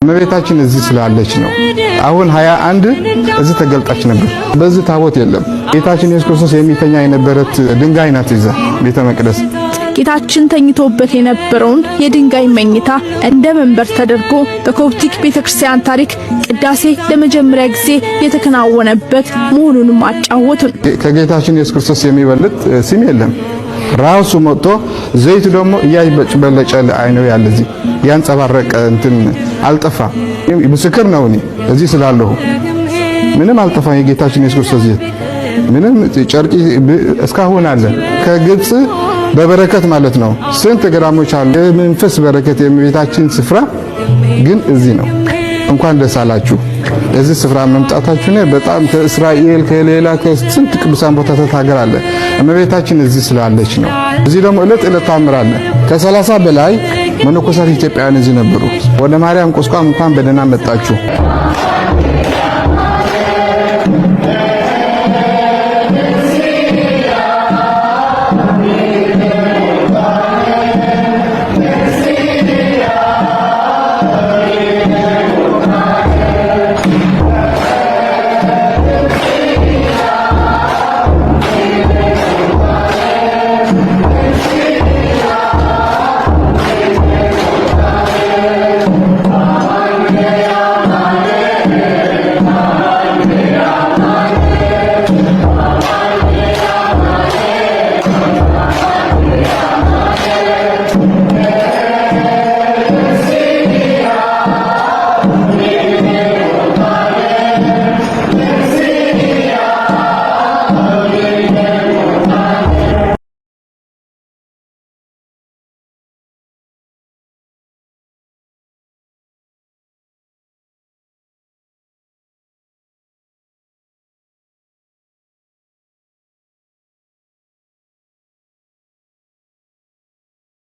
እመቤታችን እዚህ ስላለች ነው። አሁን 21 እዚህ ተገልጣች ነበር። በዚህ ታቦት የለም። ጌታችን ኢየሱስ ክርስቶስ የሚተኛ የነበረት ድንጋይ ናት ይዛ ቤተ መቅደስ። ጌታችን ተኝቶበት የነበረውን የድንጋይ መኝታ እንደ መንበር ተደርጎ በኮፕቲክ ቤተክርስቲያን ታሪክ ቅዳሴ ለመጀመሪያ ጊዜ የተከናወነበት መሆኑንም አጫወቱን። ከጌታችን ኢየሱስ ክርስቶስ የሚበልጥ ስም የለም። ራሱ መጥቶ ዘይት ደግሞ እያበለጨ አይነው ያለዚህ ያንጸባረቀ እንትን አልጠፋ። ምስክር ነው። እኔ እዚህ ስላለሁ ምንም አልጠፋ። የጌታችን ኢየሱስ ክርስቶስ ዘይት ምንም ጨርቂ እስካሁን አለ። ከግብጽ በበረከት ማለት ነው። ስንት ግራሞች አሉ። የመንፈስ በረከት የእመቤታችን ስፍራ ግን እዚህ ነው። እንኳን ደስ አላችሁ። እዚህ ስፍራ መምጣታችሁ ነው። በጣም ከእስራኤል ከሌላ ከስንት ቅዱሳን ቦታ ተታገራለ። እመቤታችን እዚህ ስላለች ነው። እዚህ ደግሞ ዕለት ታምራለ። ከ30 በላይ መነኮሳት ኢትዮጵያውያን እዚህ ነበሩ። ወደ ማርያም ቁስቋም እንኳን በደህና መጣችሁ።